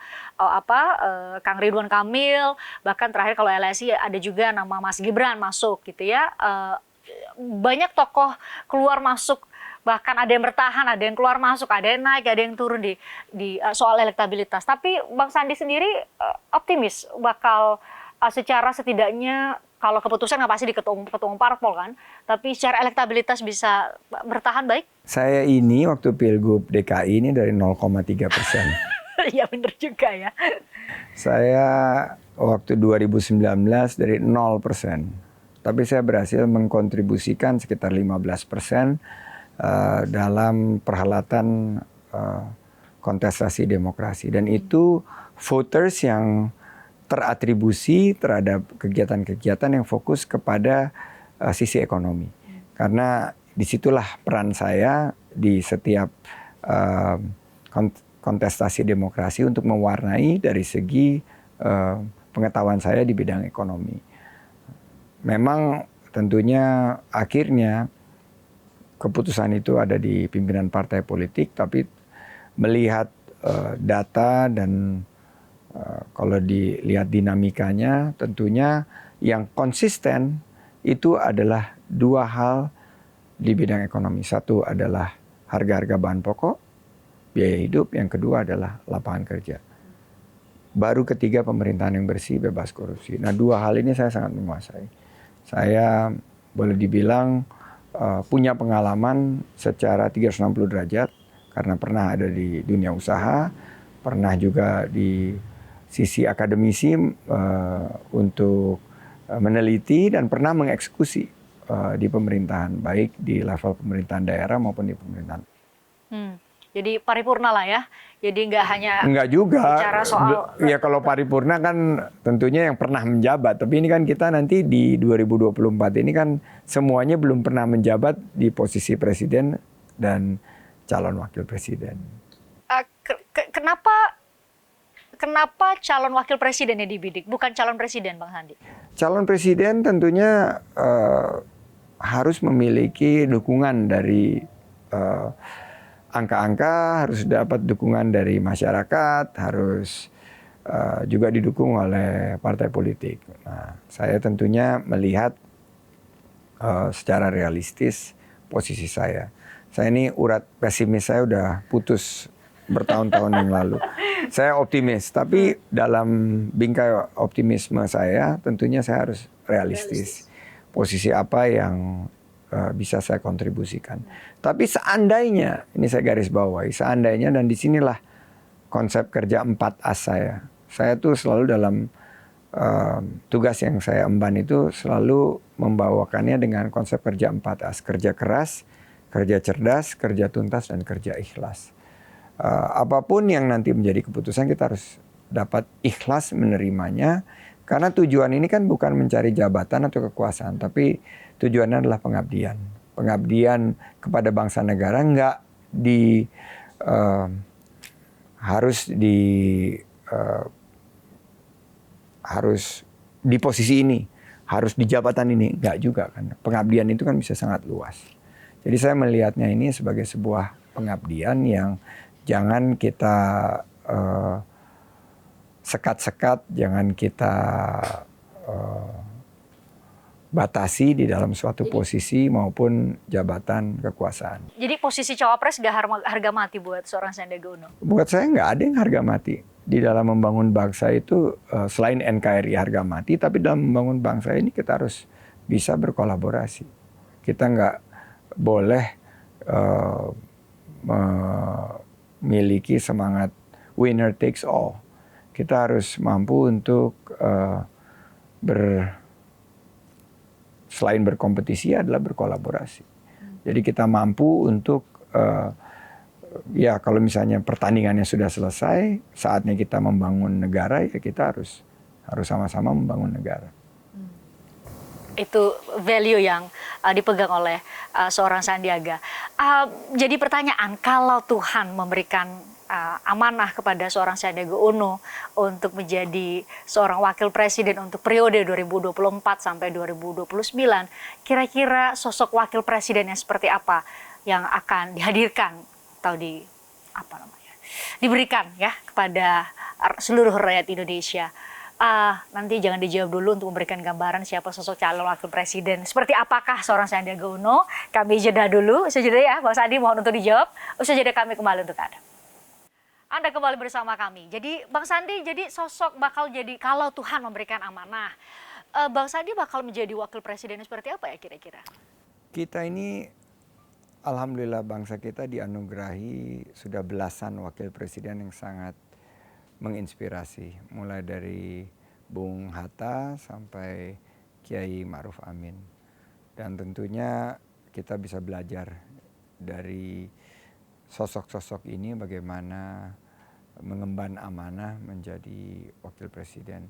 Kang Ridwan Kamil, bahkan terakhir kalau LSI ada juga nama Mas Gibran masuk gitu ya. Banyak tokoh keluar masuk, bahkan ada yang bertahan, ada yang keluar masuk, ada yang naik, ada yang turun di soal elektabilitas. Tapi Bang Sandi sendiri optimis bakal secara setidaknya, kalau keputusan nggak pasti di ketua umum parpol kan, tapi secara elektabilitas bisa bertahan baik? Saya ini waktu Pilgub DKI ini dari 0,3%. Iya benar juga ya. Saya waktu 2019 dari 0%. Tapi saya berhasil mengkontribusikan sekitar 15% dalam perhelatan kontestasi demokrasi. Dan itu voters yang teratribusi terhadap kegiatan-kegiatan yang fokus kepada sisi ekonomi. Karena disitulah peran saya di setiap kontestasi demokrasi untuk mewarnai dari segi pengetahuan saya di bidang ekonomi. Memang tentunya akhirnya keputusan itu ada di pimpinan partai politik, tapi melihat data dan kalau dilihat dinamikanya, tentunya yang konsisten itu adalah dua hal di bidang ekonomi. Satu adalah harga-harga bahan pokok, biaya hidup. Yang kedua adalah lapangan kerja. Baru ketiga pemerintahan yang bersih, bebas korupsi. Nah, dua hal ini saya sangat menguasai. Saya boleh dibilang punya pengalaman secara 360 derajat karena pernah ada di dunia usaha, pernah juga di sisi akademisi untuk meneliti, dan pernah mengeksekusi di pemerintahan, baik di level pemerintahan daerah maupun di pemerintahan. Jadi paripurna lah ya. Jadi nggak juga bicara soal ya, kalau paripurna kan tentunya yang pernah menjabat, tapi ini kan kita nanti di 2024 ini kan semuanya belum pernah menjabat di posisi presiden dan calon wakil presiden. Kenapa calon wakil presiden yang dibidik, bukan calon presiden, Bang Sandi? Calon presiden tentunya harus memiliki dukungan dari angka-angka, harus dapat dukungan dari masyarakat, harus juga didukung oleh partai politik. Nah, saya tentunya melihat secara realistis posisi saya. Saya ini urat pesimis saya udah putus bertahun-tahun yang lalu. Saya optimis, tapi dalam bingkai optimisme saya tentunya saya harus realistis. Posisi apa yang bisa saya kontribusikan. Tapi seandainya, ini saya garis bawahi, seandainya, dan disinilah konsep kerja 4As saya. Saya tuh selalu dalam tugas yang saya emban itu selalu membawakannya dengan konsep kerja 4As. Kerja keras, kerja cerdas, kerja tuntas, dan kerja ikhlas. Apapun yang nanti menjadi keputusan, kita harus dapat ikhlas menerimanya, karena tujuan ini kan bukan mencari jabatan atau kekuasaan, tapi tujuannya adalah pengabdian pengabdian kepada bangsa negara nggak di harus di posisi ini, harus di jabatan ini, nggak juga kan. Pengabdian itu kan bisa sangat luas. Jadi saya melihatnya ini sebagai sebuah pengabdian yang jangan kita sekat-sekat, jangan kita batasi di dalam suatu posisi maupun jabatan kekuasaan. Jadi posisi cawapres gak harga mati buat seorang Sandiaga Uno? Buat saya nggak ada yang harga mati. Di dalam membangun bangsa itu selain NKRI harga mati, tapi dalam membangun bangsa ini kita harus bisa berkolaborasi. Kita nggak boleh memiliki semangat winner takes all. Kita harus mampu untuk selain berkompetisi adalah berkolaborasi. Jadi kita mampu untuk ya kalau misalnya pertandingannya sudah selesai, saatnya kita membangun negara, ya kita harus sama-sama membangun negara. Itu value yang dipegang oleh seorang Sandiaga. Jadi pertanyaan, kalau Tuhan memberikan amanah kepada seorang Sandiaga Uno untuk menjadi seorang wakil presiden untuk periode 2024 sampai 2029, kira-kira sosok wakil presidennya seperti apa yang akan dihadirkan atau diberikan ya kepada seluruh rakyat Indonesia? Nanti jangan dijawab dulu untuk memberikan gambaran siapa sosok calon wakil presiden. Seperti apakah seorang Sandiaga Uno? Kami jeda dulu. Usai jeda ya, Bang Sandi mohon untuk dijawab. Usai jeda kami kembali untuk Anda kembali bersama kami. Jadi Bang Sandi, jadi sosok bakal jadi kalau Tuhan memberikan amanah, Bang Sandi bakal menjadi wakil presiden seperti apa ya kira-kira? Kita ini, alhamdulillah bangsa kita dianugerahi sudah belasan wakil presiden yang sangat menginspirasi, mulai dari Bung Hatta sampai Kiai Ma'ruf Amin. Dan tentunya kita bisa belajar dari sosok-sosok ini bagaimana mengemban amanah menjadi wakil presiden.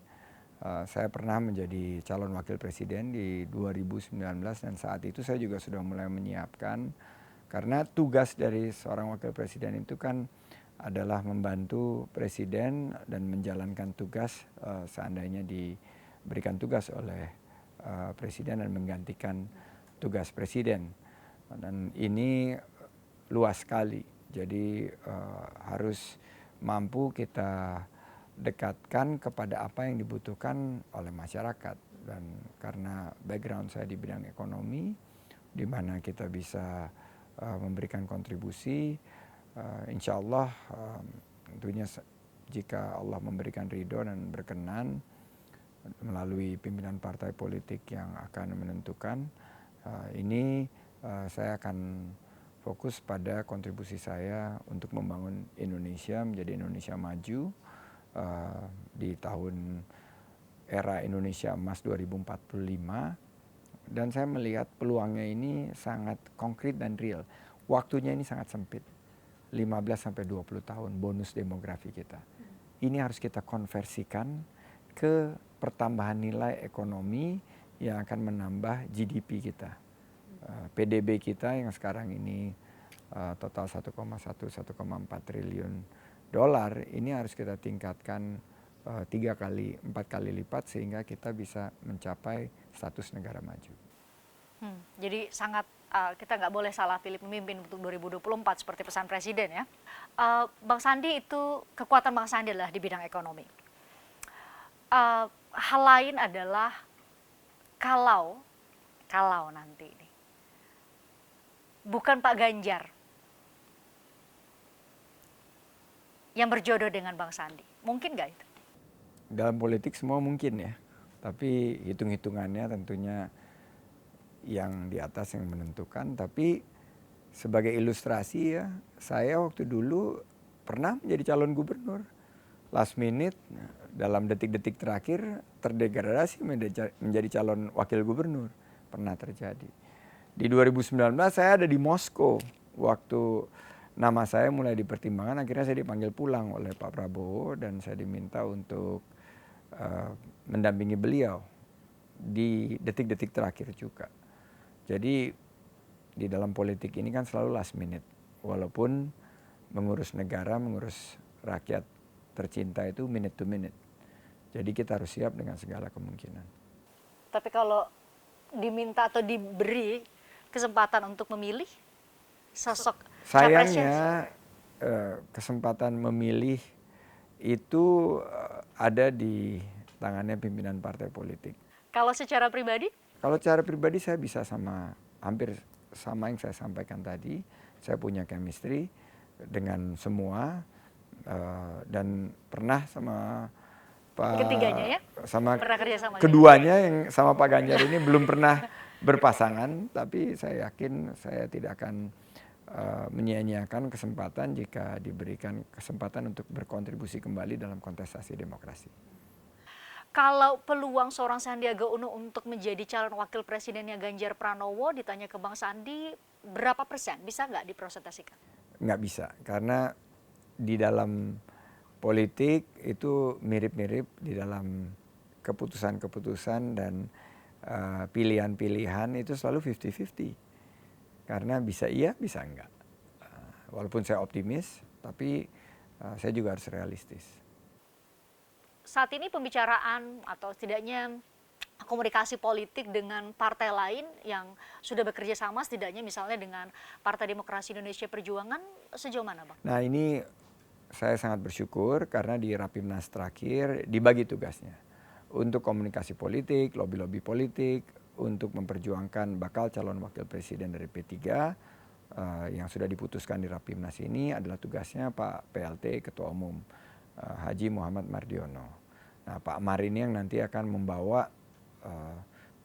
Saya pernah menjadi calon wakil presiden di 2019 dan saat itu saya juga sudah mulai menyiapkan, karena tugas dari seorang wakil presiden itu kan adalah membantu presiden dan menjalankan tugas seandainya diberikan tugas oleh presiden dan menggantikan tugas presiden. Dan ini luas sekali, jadi harus mampu kita dekatkan kepada apa yang dibutuhkan oleh masyarakat. Dan karena background saya di bidang ekonomi, di mana kita bisa memberikan kontribusi, insya Allah tentunya jika Allah memberikan ridho dan berkenan melalui pimpinan partai politik yang akan menentukan, ini saya akan fokus pada kontribusi saya untuk membangun Indonesia menjadi Indonesia maju di tahun era Indonesia Emas 2045. Dan saya melihat peluangnya ini sangat konkret dan real. Waktunya ini sangat sempit. 15-20 tahun bonus demografi kita. Ini harus kita konversikan ke pertambahan nilai ekonomi yang akan menambah GDP kita. PDB kita yang sekarang ini total 1,1-1,4 triliun dolar, ini harus kita tingkatkan 4 kali lipat sehingga kita bisa mencapai status negara maju. Jadi sangat kita nggak boleh salah pilih pemimpin untuk 2024 seperti pesan presiden ya. Bang Sandi itu, kekuatan Bang Sandi adalah di bidang ekonomi. Hal lain adalah kalau nanti ini bukan Pak Ganjar yang berjodoh dengan Bang Sandi, mungkin nggak itu? Dalam politik semua mungkin ya, tapi hitung-hitungannya tentunya yang di atas yang menentukan. Tapi sebagai ilustrasi ya, saya waktu dulu pernah menjadi calon gubernur. Last minute, dalam detik-detik terakhir terdegradasi menjadi calon wakil gubernur. Pernah terjadi. Di 2019 saya ada di Moskow waktu nama saya mulai dipertimbangkan. Akhirnya saya dipanggil pulang oleh Pak Prabowo dan saya diminta untuk mendampingi beliau di detik-detik terakhir juga. Jadi di dalam politik ini kan selalu last minute. Walaupun mengurus negara, mengurus rakyat tercinta itu minute to minute. Jadi kita harus siap dengan segala kemungkinan. Tapi kalau diminta atau diberi kesempatan untuk memilih sosok capresnya, Sayangnya kesempatan memilih itu ada di tangannya pimpinan partai politik. kalau secara pribadi, Kalau secara pribadi saya bisa hampir sama yang saya sampaikan tadi. Saya punya chemistry dengan semua dan pernah sama ketiganya ya, sama pernah kerja sama keduanya yang sama Pak Ganjar ini belum pernah berpasangan, tapi saya yakin saya tidak akan menyia-nyiakan kesempatan jika diberikan kesempatan untuk berkontribusi kembali dalam kontestasi demokrasi. Kalau peluang seorang Sandiaga Uno untuk menjadi calon wakil presidennya Ganjar Pranowo ditanya ke Bang Sandi, berapa persen? Bisa nggak dipresentasikan? Nggak bisa, karena di dalam politik itu mirip-mirip di dalam keputusan-keputusan dan pilihan-pilihan itu selalu 50-50. Karena bisa iya, bisa enggak. Walaupun saya optimis, tapi saya juga harus realistis. Saat ini pembicaraan atau setidaknya komunikasi politik dengan partai lain yang sudah bekerja sama, setidaknya misalnya dengan Partai Demokrasi Indonesia Perjuangan, sejauh mana Bang? Nah ini saya sangat bersyukur karena di Rapimnas terakhir dibagi tugasnya. Untuk komunikasi politik, lobby-lobby politik, untuk memperjuangkan bakal calon wakil presiden dari P3 yang sudah diputuskan di Rapimnas ini adalah tugasnya Pak PLT Ketua Umum Haji Muhammad Mardiono. Nah Pak Mar ini yang nanti akan membawa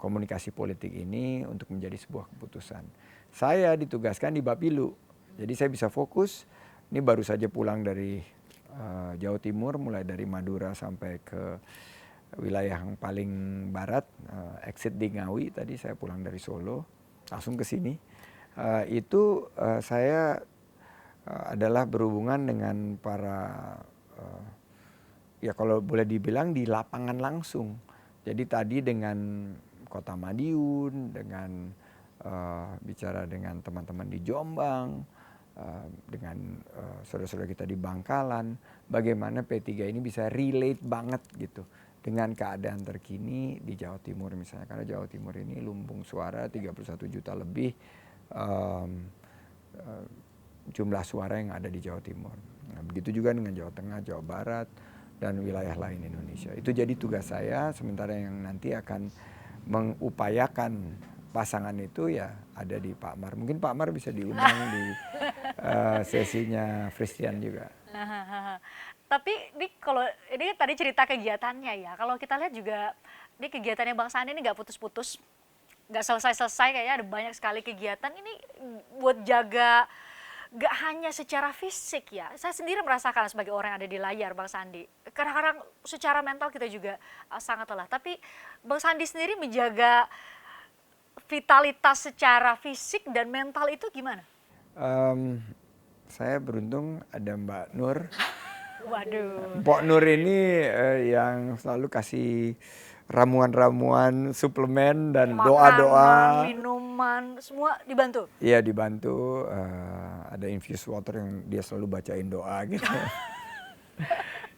komunikasi politik ini untuk menjadi sebuah keputusan. Saya ditugaskan di Bapilu, jadi saya bisa fokus. Ini baru saja pulang dari Jawa Timur, mulai dari Madura sampai ke wilayah yang paling barat, exit di Ngawi. Tadi saya pulang dari Solo, langsung ke sini. Saya adalah berhubungan dengan para, ya kalau boleh dibilang di lapangan langsung. Jadi tadi dengan Kota Madiun, dengan bicara dengan teman-teman di Jombang, dengan saudara-saudara kita di Bangkalan, bagaimana P3 ini bisa relate banget gitu dengan keadaan terkini di Jawa Timur misalnya. Karena Jawa Timur ini lumbung suara 31 juta lebih jumlah suara yang ada di Jawa Timur. Nah, begitu juga dengan Jawa Tengah, Jawa Barat, dan wilayah lain Indonesia. Itu jadi tugas saya, sementara yang nanti akan mengupayakan pasangan itu ya ada di Pak Mar. Mungkin Pak Mar bisa diundang di sesinya Christian juga. Tapi ini kan tadi cerita kegiatannya ya. Kalau kita lihat juga ini kegiatannya Bang Sandi ini nggak putus-putus, nggak selesai-selesai, kayaknya ada banyak sekali kegiatan ini buat jaga nggak hanya secara fisik ya. Saya sendiri merasakan sebagai orang yang ada di layar Bang Sandi. Kadang-kadang secara mental kita juga sangat lelah. Tapi Bang Sandi sendiri menjaga vitalitas secara fisik dan mental itu gimana? Saya beruntung ada Mbak Nur. Waduh. Mbak Nur ini yang selalu kasih ramuan-ramuan, suplemen dan doa-doa. Minuman, semua dibantu? Iya dibantu, ada infused water yang dia selalu bacain doa gitu.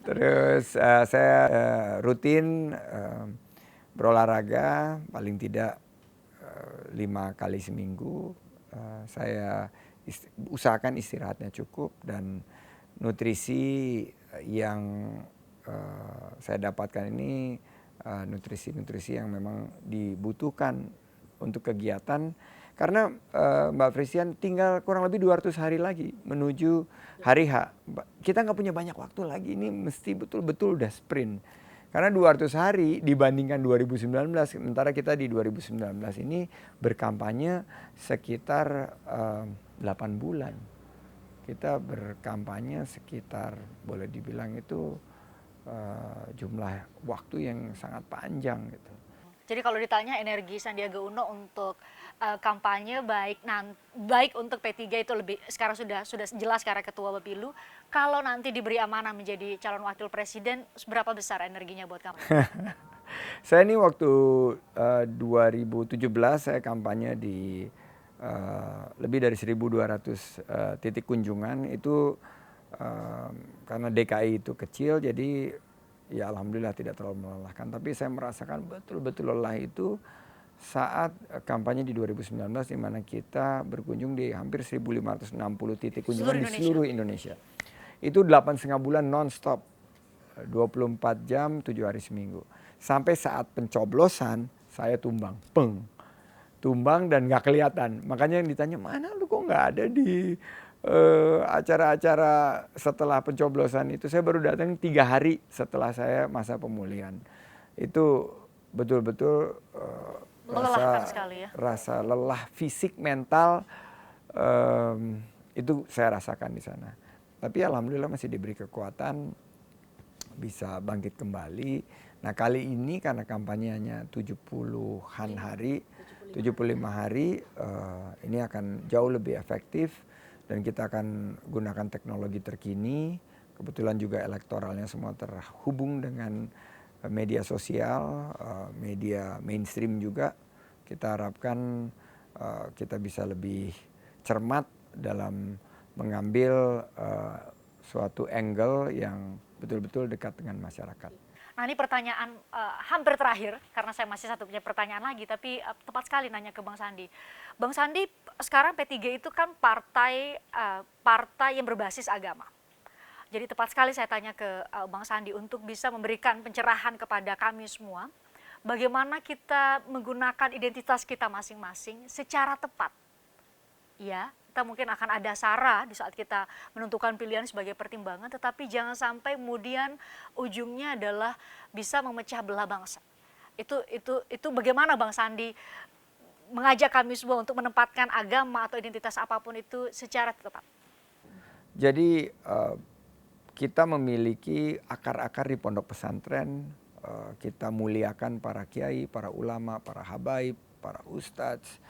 Terus saya rutin berolahraga paling tidak 5 kali seminggu. Saya usahakan istirahatnya cukup dan nutrisi yang saya dapatkan ini nutrisi-nutrisi yang memang dibutuhkan untuk kegiatan. Karena Mbak Frisian tinggal kurang lebih 200 hari lagi menuju hari H. Kita nggak punya banyak waktu lagi, ini mesti betul-betul udah sprint. Karena 200 hari dibandingkan 2019, sementara kita di 2019 ini berkampanye sekitar 8 bulan. Kita berkampanye sekitar, boleh dibilang itu jumlah waktu yang sangat panjang gitu. Jadi kalau ditanya energi Sandiaga Uno untuk kampanye baik untuk P3 itu lebih sekarang sudah jelas karena ketua Bapilu. Kalau nanti diberi amanah menjadi calon wakil presiden, seberapa besar energinya buat kamu? Saya ini waktu 2017 saya kampanye di lebih dari 1.200 titik kunjungan itu karena DKI itu kecil, jadi ya alhamdulillah tidak terlalu melelahkan. Tapi saya merasakan betul-betul lelah itu saat kampanye di 2019 di mana kita berkunjung di hampir 1.560 titik kunjungan di seluruh Indonesia. Itu 8,5 bulan non-stop, 24 jam, 7 hari seminggu. Sampai saat pencoblosan saya tumbang, tumbang dan nggak kelihatan. Makanya yang ditanya, mana lu kok nggak ada di acara-acara setelah pencoblosan itu. Saya baru datang 3 hari setelah saya masa pemulihan. Itu betul-betul melelahkan sekali ya. rasa lelah fisik, mental, itu saya rasakan di sana. Tapi alhamdulillah masih diberi kekuatan, bisa bangkit kembali. Nah kali ini karena kampanyenya 70-an hari, 75 hari, ini akan jauh lebih efektif dan kita akan gunakan teknologi terkini. Kebetulan juga elektoralnya semua terhubung dengan media sosial, media mainstream juga. Kita harapkan kita bisa lebih cermat dalam mengambil suatu angle yang betul-betul dekat dengan masyarakat. Nah ini pertanyaan hampir terakhir, karena saya masih satu punya pertanyaan lagi, tapi tepat sekali nanya ke Bang Sandi. Bang Sandi, sekarang P3 itu kan partai yang berbasis agama. Jadi tepat sekali saya tanya ke Bang Sandi untuk bisa memberikan pencerahan kepada kami semua, bagaimana kita menggunakan identitas kita masing-masing secara tepat. Ya, kita mungkin akan ada sara di saat kita menentukan pilihan sebagai pertimbangan, tetapi jangan sampai kemudian ujungnya adalah bisa memecah belah bangsa. Itu bagaimana Bang Sandi mengajak kami semua untuk menempatkan agama atau identitas apapun itu secara tepat. Jadi kita memiliki akar-akar di pondok pesantren, kita muliakan para kiai, para ulama, para habaib, para ustadz,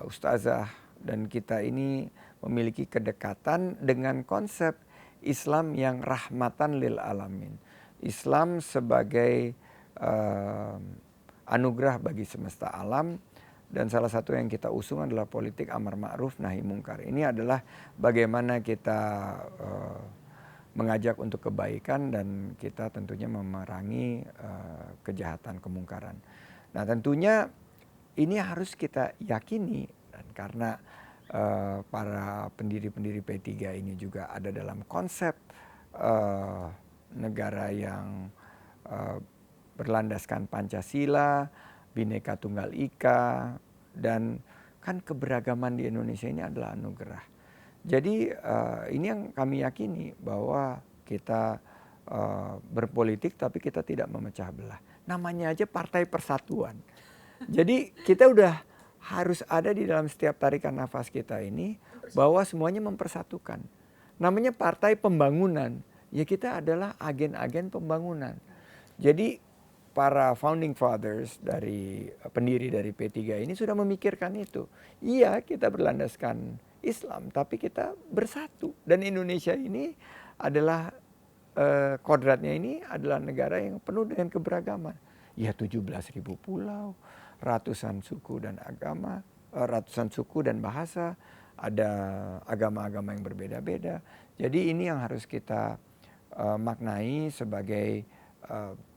ustazah, dan kita ini memiliki kedekatan dengan konsep Islam yang rahmatan lil alamin. Islam sebagai anugerah bagi semesta alam. Dan salah satu yang kita usung adalah politik amar ma'ruf nahi mungkar. Ini adalah bagaimana kita mengajak untuk kebaikan dan kita tentunya memerangi kejahatan, kemungkaran. Nah tentunya ini harus kita yakini, dan karena para pendiri-pendiri P3 ini juga ada dalam konsep negara yang berlandaskan Pancasila, Bhinneka Tunggal Ika, dan kan keberagaman di Indonesia ini adalah anugerah. Jadi ini yang kami yakini, bahwa kita berpolitik tapi kita tidak memecah belah. Namanya aja Partai Persatuan. Jadi kita udah harus ada di dalam setiap tarikan nafas kita ini bahwa semuanya mempersatukan. Namanya Partai Pembangunan. Ya kita adalah agen-agen pembangunan. Jadi para founding fathers dari pendiri dari P3 ini sudah memikirkan itu. Iya, kita berlandaskan Islam, tapi kita bersatu. Dan Indonesia ini adalah kodratnya ini adalah negara yang penuh dengan keberagaman. Ya 17.000 pulau, ratusan suku dan agama, ratusan suku dan bahasa, ada agama-agama yang berbeda-beda. Jadi ini yang harus kita maknai sebagai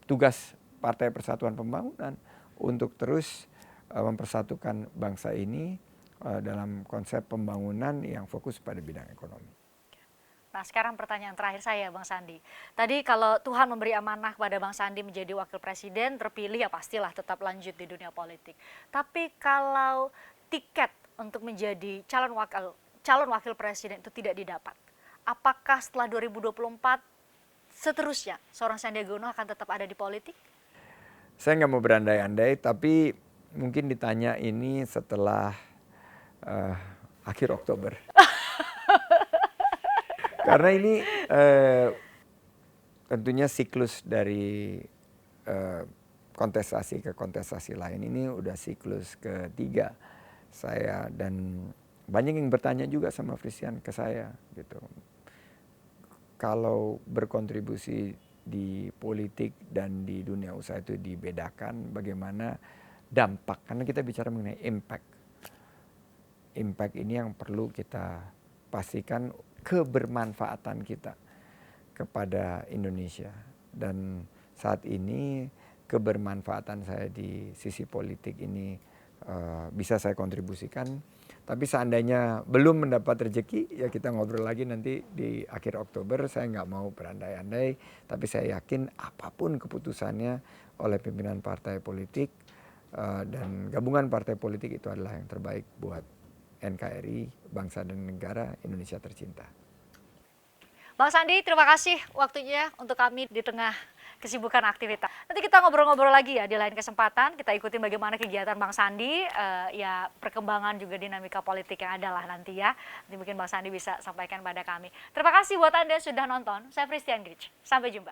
tugas Partai Persatuan Pembangunan untuk terus mempersatukan bangsa ini dalam konsep pembangunan yang fokus pada bidang ekonomi. Nah sekarang pertanyaan terakhir saya Bang Sandi. Tadi kalau Tuhan memberi amanah kepada Bang Sandi menjadi wakil presiden, terpilih ya pastilah tetap lanjut di dunia politik. Tapi kalau tiket untuk menjadi calon wakil presiden itu tidak didapat, apakah setelah 2024 seterusnya seorang Sandiaga Uno akan tetap ada di politik? Saya nggak mau berandai-andai, tapi mungkin ditanya ini setelah akhir Oktober. Karena ini tentunya siklus dari kontestasi ke kontestasi lain ini udah siklus ketiga saya, dan banyak yang bertanya juga sama Frisian ke saya gitu. Kalau berkontribusi di politik dan di dunia usaha itu dibedakan bagaimana dampak, karena kita bicara mengenai impact. impact ini yang perlu kita pastikan kebermanfaatan kita kepada Indonesia. Dan saat ini kebermanfaatan saya di sisi politik ini bisa saya kontribusikan. Tapi seandainya belum mendapat rezeki, ya kita ngobrol lagi nanti di akhir Oktober. Saya nggak mau berandai-andai, tapi saya yakin apapun keputusannya oleh pimpinan partai politik dan gabungan partai politik itu adalah yang terbaik buat NKRI, bangsa dan negara Indonesia tercinta. Bang Sandi, terima kasih waktunya untuk kami di tengah kesibukan aktivitas. Nanti kita ngobrol-ngobrol lagi ya di lain kesempatan. Kita ikutin bagaimana kegiatan Bang Sandi, ya perkembangan juga dinamika politik yang ada lah nanti ya. Nanti mungkin Bang Sandi bisa sampaikan pada kami. Terima kasih buat Anda yang sudah nonton. Saya Christian Grich. Sampai jumpa.